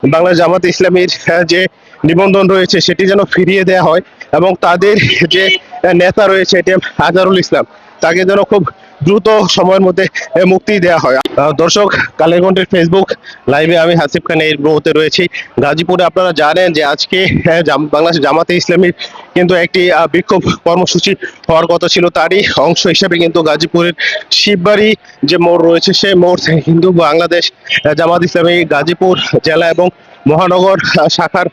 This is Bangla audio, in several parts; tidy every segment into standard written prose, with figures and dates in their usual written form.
বাংলা জামাত ইসলামীর যে নিবন্ধন রয়েছে সেটি যেন ফিরিয়ে দেওয়া হয় এবং তাদের যে নেতা রয়েছে এটিএম আজহারুল ইসলাম তাকে যেন খুব দ্রুত সময়ের মধ্যে মুক্তি দেওয়া হয়। দর্শক, কালেরকণ্ঠের ফেসবুক লাইভে আমি হাসিব খান এই মুহূর্তে রয়েছি গাজীপুরে। আপনারা জানেন যে আজকে বাংলাদেশ জামাতে ইসলামীর কিন্তু একটি বিক্ষোভ কর্মসূচি হওয়ার কথা ছিল, তারই অংশ হিসেবে কিন্তু গাজীপুরের শিববাড়ি যে মোড় রয়েছে সেই মোড় থেকে কিন্তু বাংলাদেশ জামাত ইসলামী গাজীপুর জেলা এবং মহানগর শাখার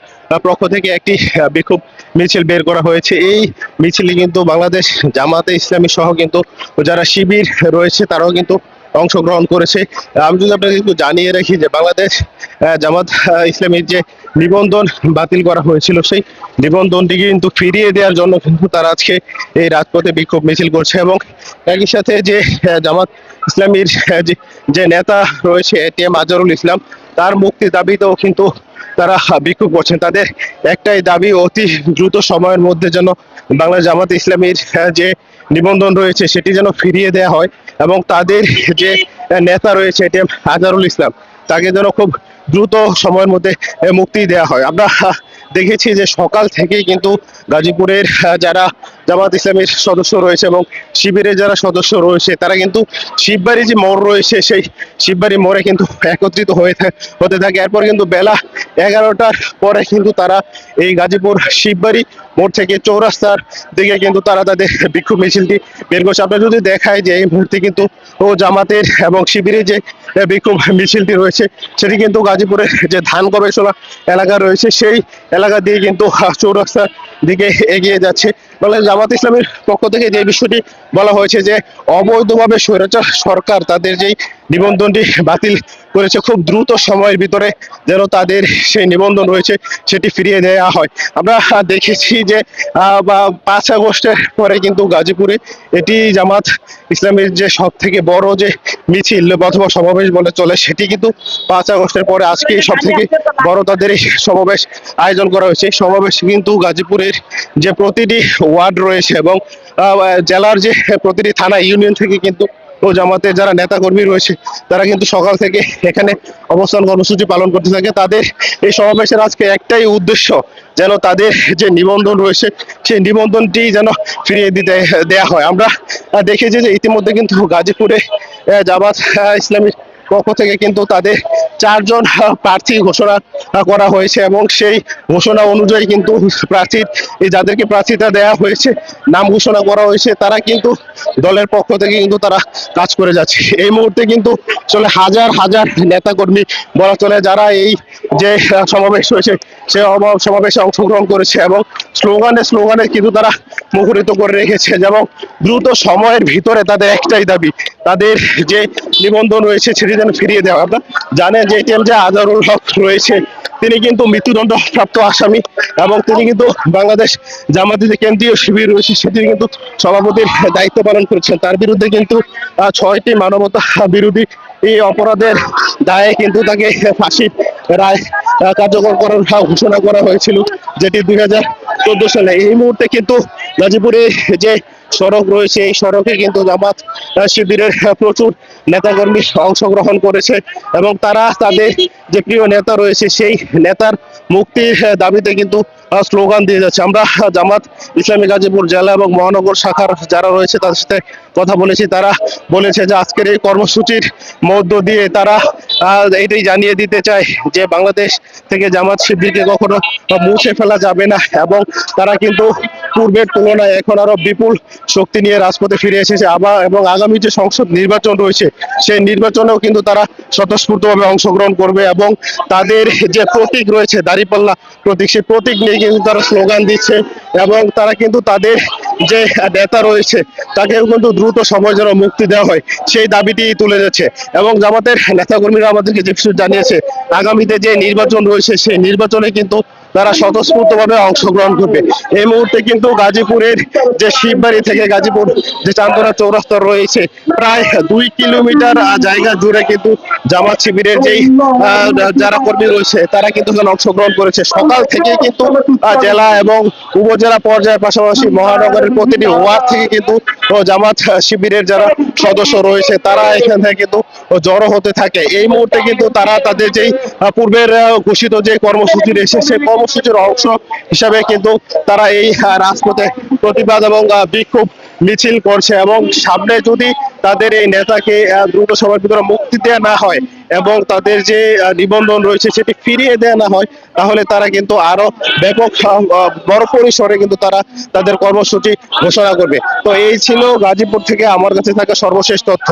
পক্ষ থেকে একটি বিক্ষোভ মিছিল বের করা হয়েছে। এই মিছিলে কিন্তু বাংলাদেশ জামাতে ইসলামী সহ কিন্তু যারা শিবির রয়েছে তারাও কিন্তু অংশগ্রহণ করেছে। আমি যদি আপনাকে একটু জানিয়ে রাখি যে বাংলাদেশ জামাত ইসলামীর যে নিবন্ধন বাতিল করা হয়েছিল সেই নিবন্ধনটি কিন্তু ফিরিয়ে দেওয়ার জন্য কিন্তু তারা আজকে এই রাজপথে বিক্ষোভ মিছিল করছে এবং একই সাথে যে জামাত ইসলামীর যে নেতা রয়েছে এটিএম আজহারুল ইসলাম তার মুক্তি দাবিতেও কিন্তু তারা বিক্ষোভ করছেন। তাদের একটাই দাবি, অতি দ্রুত সময়ের মধ্যে যেন বাংলা জামাত ইসলামীর যে নিবন্ধন রয়েছে সেটি যেন ফিরিয়ে দেওয়া হয় এবং তাদের যে নেতা রয়েছে এটিএম আজহারুল ইসলাম তাকে যেন খুব দ্রুত সময়ের মধ্যে মুক্তি দেওয়া হয়। আমরা দেখেছি যে সকাল থেকেই কিন্তু গাজীপুরের যারা জামাত ইসলামের সদস্য রয়েছে এবং শিবিরের যারা সদস্য রয়েছে তারা কিন্তু শিববাড়ি যে মোড় রয়েছে সেই শিববাড়ি মোড়ে কিন্তু একত্রিত হতে থাকে। এরপর কিন্তু বেলা 11টার পরে কিন্তু তারা এই গাজীপুর শিববাড়ি মোড় থেকে চৌরাস্তার দিকে কিন্তু তারা তাদের বিক্ষোভ মিছিলটি বের করছে। আপনারা যদি দেখায় যে এই মুহূর্তে কিন্তু ও জামাতের এবং শিবিরের যে বিক্ষোভ মিছিলটি রয়েছে সেটি কিন্তু গাজীপুরের যে ধান গবেষণা এলাকা রয়েছে সেই এলাকা দিয়ে কিন্তু চৌরাস্তার দিকে এগিয়ে যাচ্ছে। মানে জামাত ইসলামের পক্ষ থেকে যে বিষয়টি বলা হয়েছে যে অবৈধভাবে স্বৈরাচার সরকার তাদের যেই নিবন্ধনটি বাতিল করেছে খুব দ্রুত সময়ের ভিতরে যেন তাদের সেই নিবন্ধন রয়েছে সেটি ফিরিয়ে দেওয়া হয়। আমরা দেখেছি যে 5 আগস্টের পরে কিন্তু গাজীপুরে এটি জামাত ইসলামের যে সব থেকে বড় যে মিছিল অথবা সমাবেশ বলে চলে সেটি কিন্তু 5 আগস্টের পরে আজকে সব থেকে বড় তাদের এই সমাবেশ আয়োজন করা হয়েছে। সমাবেশ কিন্তু গাজীপুরের যে প্রতিটি ওয়ার্ড রয়েছে এবং জেলার যে প্রতিটি থানা ইউনিয়ন থেকে কিন্তু ও জামাতের যারা নেতা কর্মী রয়েছে তারা কিন্তু সকাল থেকে এখানে অবস্থান কর্মসূচি পালন করতে থাকে। তাদের এই সমাবেশের আজকে একটাই উদ্দেশ্য, যেন তাদের যে নিবন্ধন রয়েছে সেই নিবন্ধনটি যেন ফিরিয়ে দিতে দেয়া হয়। আমরা দেখেছি যে ইতিমধ্যে কিন্তু গাজীপুরে জামাত ইসলামীর পক্ষ থেকে কিন্তু তাদের 4 জন প্রার্থী ঘোষণা করা হয়েছে এবং সেই ঘোষণা অনুযায়ী কিন্তু প্রার্থীর যাদেরকে প্রার্থিতা দেওয়া হয়েছে নাম ঘোষণা করা হয়েছে তারা কিন্তু দলের পক্ষ থেকে কিন্তু তারা কাজ করে যাচ্ছে। এই মুহূর্তে কিন্তু চলে হাজার হাজার নেতা কর্মী বলা চলে যারা এই যে সমাবেশ হয়েছে সে সমাবেশে অংশগ্রহণ করেছে এবং স্লোগানে কিন্তু তারা মুখরিত করে রেখেছে এবং দ্রুত সময়ের ভিতরে তাদের একটাই দাবি, তাদের যে নিবন্ধন রয়েছে সেটি যেন ফিরিয়ে দেওয়া। আপনারা জানেন যে এটিএম যে আজহারুল হক রয়েছে তিনি কিন্তু মৃত্যুদণ্ড প্রাপ্ত আসামি এবং তিনি কিন্তু বাংলাদেশ জামাতের যে কেন্দ্রীয় শিবির রয়েছে সেটি কিন্তু সভাপতির দায়িত্ব পালন করেছেন। তার বিরুদ্ধে কিন্তু 6টি মানবতা বিরোধী এই অপরাধের দায়ে কিন্তু তাকে ফাঁসির রায় কার্যকর করার ঘোষণা করা হয়েছিল, যেটি 2014 সালে। এই মুহূর্তে কিন্তু গাজীপুরে যে সড়ক রয়েছে এই সড়কে কিন্তু জামাত শিবিরের প্রচুর নেতাকর্মী অংশগ্রহণ করেছে এবং তারা তাদের যে প্রিয় নেতা রয়েছে সেই নেতার মুক্তির দাবিতে কিন্তু স্লোগান দিয়ে যাচ্ছে। আমরা জামাত ইসলামী গাজীপুর জেলা এবং মহানগর শাখার যারা রয়েছে তাদের সাথে কথা বলেছি, তারা বলেছে যে আজকের এই কর্মসূচির মধ্য দিয়ে তারা এটাই জানিয়ে দিতে চায় যে বাংলাদেশ থেকে জামাত শিবিরকে কখনো মুছে ফেলা যাবে না এবং তারা কিন্তু পূর্বের তুলনায় এখন আরো বিপুল শক্তি নিয়ে রাজপথে ফিরে এসেছে আবার এবং আগামী যে সংসদ নির্বাচন রয়েছে সেই নির্বাচনেও কিন্তু তারা স্বতঃস্ফূর্তভাবে অংশগ্রহণ করবে এবং তাদের যে প্রতীক রয়েছে দাঁড়িপাল্লা প্রতীক সেই প্রতীক নিয়ে কিন্তু তারা স্লোগান দিচ্ছে এবং তারা কিন্তু তাদের যে নেতা রয়েছে তাকেও কিন্তু দ্রুত সময় যেন মুক্তি দেওয়া হয় সেই দাবিটি তুলে যাচ্ছে এবং জামাতের নেতাকর্মীরা আমাদেরকে যে কিছু জানিয়েছে আগামীতে যে নির্বাচন রয়েছে সেই নির্বাচনে কিন্তু তারা স্বতঃস্ফূর্তভাবে অংশগ্রহণ করবে। এই মুহূর্তে কিন্তু গাজীপুরের যে শিববাড়ি থেকে গাজীপুর যে চান্দনা চৌরাস্তা রয়েছে, প্রায় 2 কিলোমিটার জায়গা জুড়ে কিন্তু জামাত শিবিরের যেই যারা কর্মী রয়েছে তারা কিন্তু এখানে অংশগ্রহণ করেছে। সকাল থেকে কিন্তু জেলা এবং উপজেলা পর্যায়ের পাশাপাশি মহানগরের প্রতিটি ওয়ার্ড থেকে কিন্তু জামাত শিবিরের যারা সদস্য রয়েছে তারা এখান থেকে কিন্তু জড়ো হতে থাকে। এই মুহূর্তে কিন্তু তারা তাদের যেই পূর্বের ঘোষিত যে কর্মসূচি রয়েছে সেই কর্মসূচির অংশ হিসাবে কিন্তু তারা এই রাজপথে প্রতিবাদ এবং বিক্ষোভ মিছিল করছে। এবং সামনে যদি তাদের এই নেতাকে দ্রুত সময়ের ভিতরে মুক্তি দেওয়া না হয় এবং তাদের যে নিবন্ধন রয়েছে সেটি ফিরিয়ে দেওয়া না হয়, তাহলে তারা কিন্তু আরো ব্যাপক বড় পরিসরে কিন্তু তারা তাদের কর্মসূচি ঘোষণা করবে। তো এই ছিল গাজীপুর থেকে আমার কাছে থাকা সর্বশেষ তথ্য।